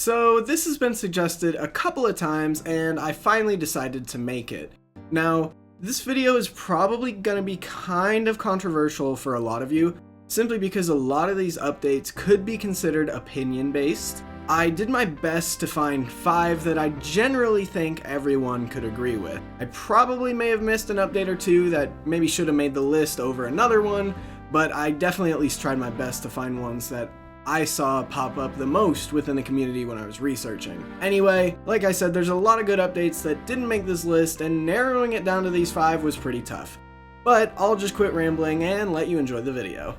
So this has been suggested a couple of times and I finally decided to make it. Now, this video is probably going to be kind of controversial for a lot of you, simply because a lot of these updates could be considered opinion-based. I did my best to find 5 that I generally think everyone could agree with. I probably may have missed an update or 2 that maybe should have made the list over another one, but I definitely at least tried my best to find ones that I saw pop up the most within the community when I was researching. Anyway, like I said, there's a lot of good updates that didn't make this list, and narrowing it down to these 5 was pretty tough. But I'll just quit rambling and let you enjoy the video.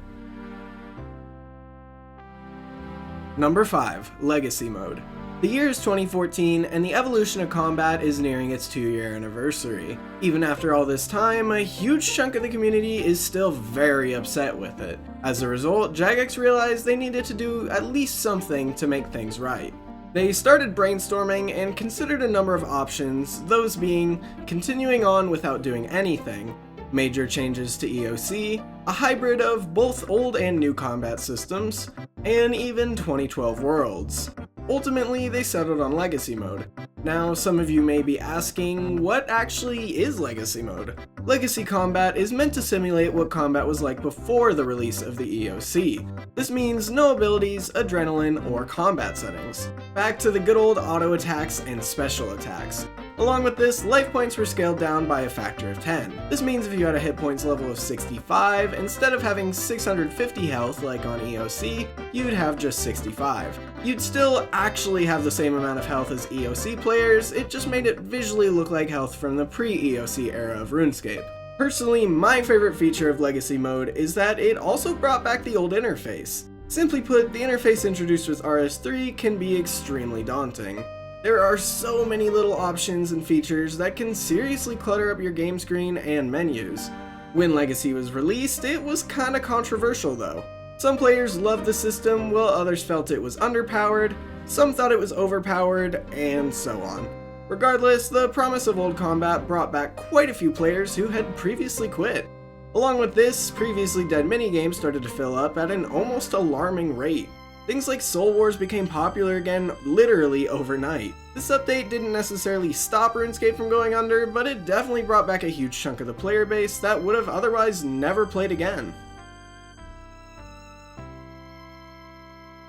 Number 5. Legacy Mode. The year is 2014, and the evolution of combat is nearing its 2-year anniversary. Even after all this time, a huge chunk of the community is still very upset with it. As a result, Jagex realized they needed to do at least something to make things right. They started brainstorming and considered a number of options, those being continuing on without doing anything, major changes to EOC, a hybrid of both old and new combat systems, and even 2012 worlds. Ultimately, they settled on Legacy Mode. Now, some of you may be asking, what actually is Legacy Mode? Legacy combat is meant to simulate what combat was like before the release of the EOC. This means no abilities, adrenaline, or combat settings. Back to the good old auto attacks and special attacks. Along with this, life points were scaled down by a factor of 10. This means if you had a hit points level of 65, instead of having 650 health like on EOC, you'd have just 65. You'd still actually have the same amount of health as EOC players, it just made it visually look like health from the pre-EOC era of RuneScape. Personally, my favorite feature of Legacy Mode is that it also brought back the old interface. Simply put, the interface introduced with RS3 can be extremely daunting. There are so many little options and features that can seriously clutter up your game screen and menus. When Legacy was released, it was kinda controversial though. Some players loved the system, while others felt it was underpowered, some thought it was overpowered, and so on. Regardless, the promise of old combat brought back quite a few players who had previously quit. Along with this, previously dead minigames started to fill up at an almost alarming rate. Things like Soul Wars became popular again literally overnight. This update didn't necessarily stop RuneScape from going under, but it definitely brought back a huge chunk of the player base that would have otherwise never played again.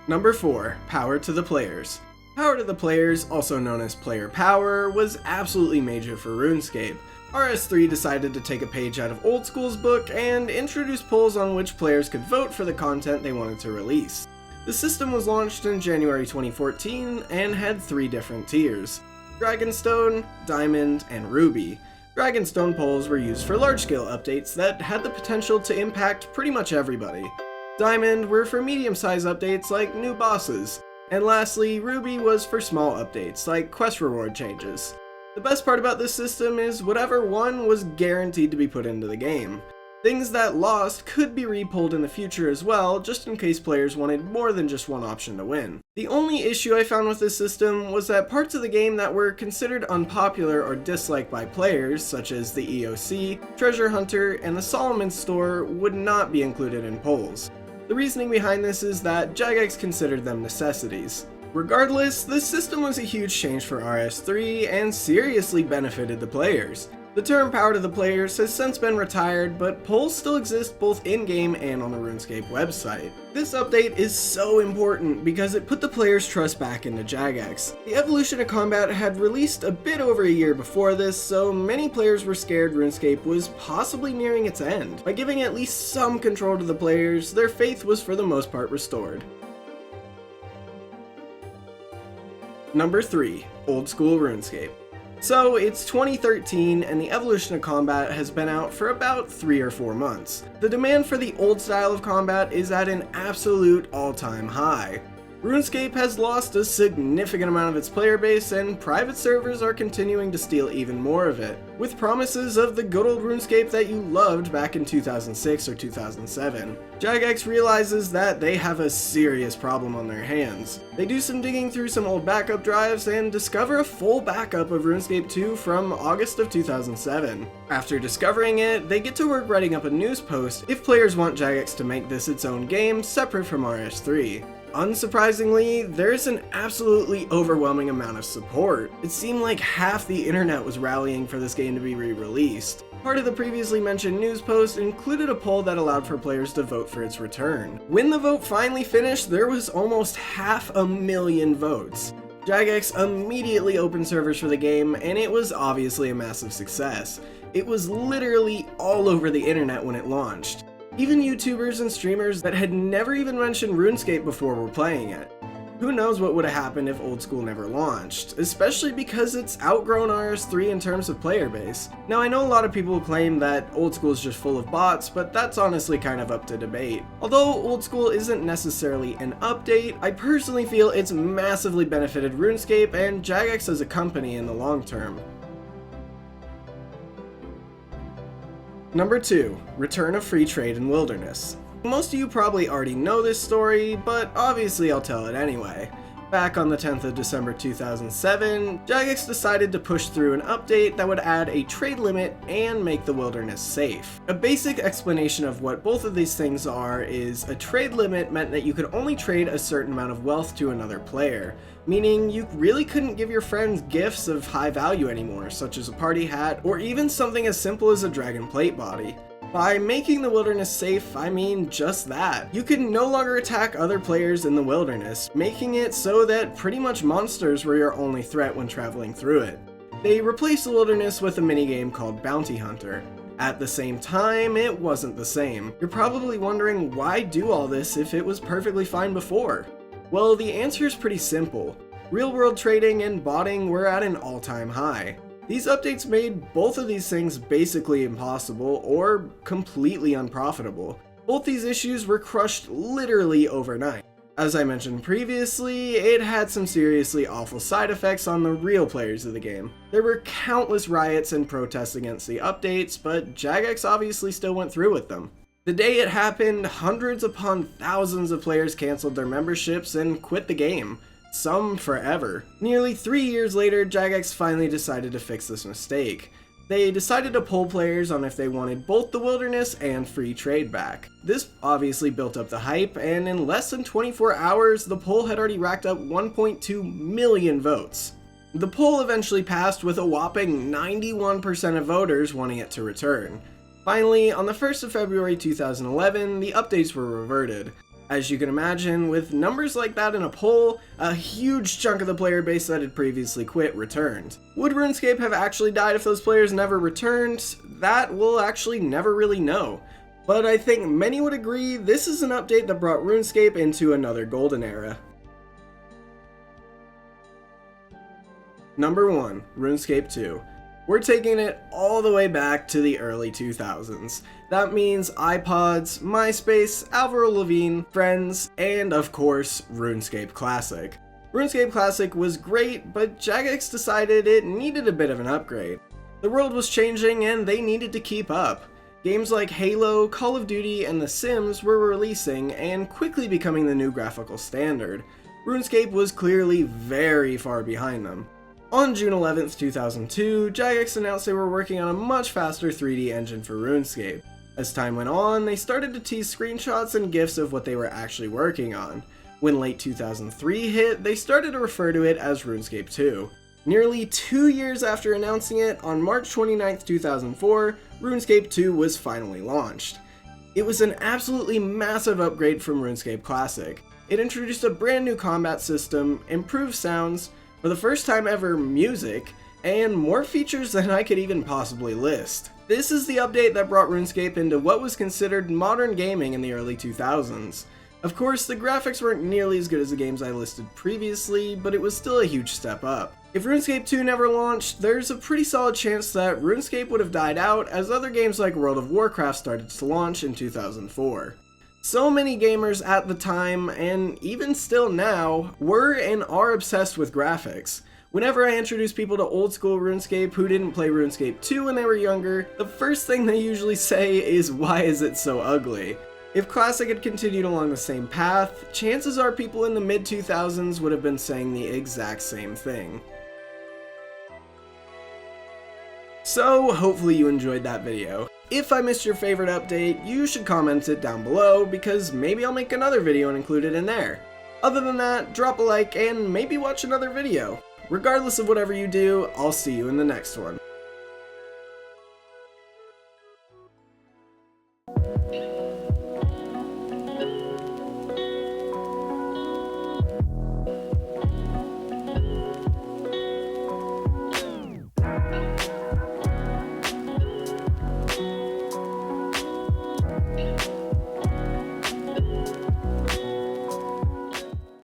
Number 4. Power to the Players. Power to the Players, also known as player power, was absolutely major for RuneScape. RS3 decided to take a page out of Old School's book and introduce polls on which players could vote for the content they wanted to release. The system was launched in January 2014 and had 3 different tiers: Dragonstone, Diamond, and Ruby. Dragonstone polls were used for large-scale updates that had the potential to impact pretty much everybody. Diamond were for medium-sized updates like new bosses. And lastly, Ruby was for small updates like quest reward changes. The best part about this system is whatever won was guaranteed to be put into the game. Things that lost could be re-pulled in the future as well, just in case players wanted more than just one option to win. The only issue I found with this system was that parts of the game that were considered unpopular or disliked by players, such as the EOC, Treasure Hunter, and the Solomon's Store, would not be included in polls. The reasoning behind this is that Jagex considered them necessities. Regardless, this system was a huge change for RS3 and seriously benefited the players. The term Power to the Players has since been retired, but polls still exist both in-game and on the RuneScape website. This update is so important because it put the players' trust back into Jagex. The evolution of combat had released a bit over a year before this, so many players were scared RuneScape was possibly nearing its end. By giving at least some control to the players, their faith was for the most part restored. Number 3. Old School RuneScape. So, it's 2013 and the evolution of combat has been out for about 3 or 4 months. The demand for the old style of combat is at an absolute all-time high. RuneScape has lost a significant amount of its player base, and private servers are continuing to steal even more of it, with promises of the good old RuneScape that you loved back in 2006 or 2007. Jagex realizes that they have a serious problem on their hands. They do some digging through some old backup drives and discover a full backup of RuneScape II from August of 2007. After discovering it, they get to work writing up a news post if players want Jagex to make this its own game separate from RS3. Unsurprisingly, there's an absolutely overwhelming amount of support. It seemed like half the internet was rallying for this game to be re-released. Part of the previously mentioned news post included a poll that allowed for players to vote for its return. When the vote finally finished, there was almost 500,000 votes. Jagex immediately opened servers for the game, and it was obviously a massive success. It was literally all over the internet when it launched. Even YouTubers and streamers that had never even mentioned RuneScape before were playing it. Who knows what would have happened if Old School never launched, especially because it's outgrown RS3 in terms of player base. Now I know a lot of people claim that Old School is just full of bots, but that's honestly kind of up to debate. Although Old School isn't necessarily an update, I personally feel it's massively benefited RuneScape and Jagex as a company in the long term. Number 2. Return of free trade in Wilderness. Most of you probably already know this story, but obviously I'll tell it anyway. Back on the 10th of December 2007, Jagex decided to push through an update that would add a trade limit and make the wilderness safe. A basic explanation of what both of these things are is a trade limit meant that you could only trade a certain amount of wealth to another player, meaning you really couldn't give your friends gifts of high value anymore, such as a party hat or even something as simple as a dragon plate body. By making the wilderness safe, I mean just that. You can no longer attack other players in the wilderness, making it so that pretty much monsters were your only threat when traveling through it. They replaced the wilderness with a minigame called Bounty Hunter. At the same time, it wasn't the same. You're probably wondering why do all this if it was perfectly fine before? Well, the answer is pretty simple. Real-world trading and botting were at an all-time high. These updates made both of these things basically impossible or completely unprofitable. Both these issues were crushed literally overnight. As I mentioned previously, it had some seriously awful side effects on the real players of the game. There were countless riots and protests against the updates, but Jagex obviously still went through with them. The day it happened, hundreds upon thousands of players canceled their memberships and quit the game. Some forever. Nearly 3 years later, Jagex finally decided to fix this mistake. They decided to poll players on if they wanted both the wilderness and free trade back. This obviously built up the hype, and in less than 24 hours, the poll had already racked up 1.2 million votes. The poll eventually passed with a whopping 91% of voters wanting it to return. Finally, on the 1st of February 2011, the updates were reverted. As you can imagine, with numbers like that in a poll, a huge chunk of the player base that had previously quit returned. Would RuneScape have actually died if those players never returned? That we'll actually never really know. But I think many would agree this is an update that brought RuneScape into another golden era. Number 1. RuneScape II. We're taking it all the way back to the early 2000s. That means iPods, MySpace, Avril Lavigne, Friends, and of course, RuneScape Classic. RuneScape Classic was great, but Jagex decided it needed a bit of an upgrade. The world was changing and they needed to keep up. Games like Halo, Call of Duty, and The Sims were releasing and quickly becoming the new graphical standard. RuneScape was clearly very far behind them. On June 11th, 2002, Jagex announced they were working on a much faster 3D engine for RuneScape. As time went on, they started to tease screenshots and GIFs of what they were actually working on. When late 2003 hit, they started to refer to it as RuneScape II. Nearly 2 years after announcing it, on March 29th, 2004, RuneScape II was finally launched. It was an absolutely massive upgrade from RuneScape Classic. It introduced a brand new combat system, improved sounds, for the first time ever, music, and more features than I could even possibly list. This is the update that brought RuneScape into what was considered modern gaming in the early 2000s. Of course, the graphics weren't nearly as good as the games I listed previously, but it was still a huge step up. If RuneScape 2 never launched, there's a pretty solid chance that RuneScape would have died out as other games like World of Warcraft started to launch in 2004. So many gamers at the time, and even still now, were and are obsessed with graphics. Whenever I introduce people to old school RuneScape who didn't play RuneScape 2 when they were younger, the first thing they usually say is, "Why is it so ugly?" If Classic had continued along the same path, chances are people in the mid-2000s would have been saying the exact same thing. So, hopefully you enjoyed that video. If I missed your favorite update, you should comment it down below, because maybe I'll make another video and include it in there. Other than that, drop a like and maybe watch another video. Regardless of whatever you do, I'll see you in the next one.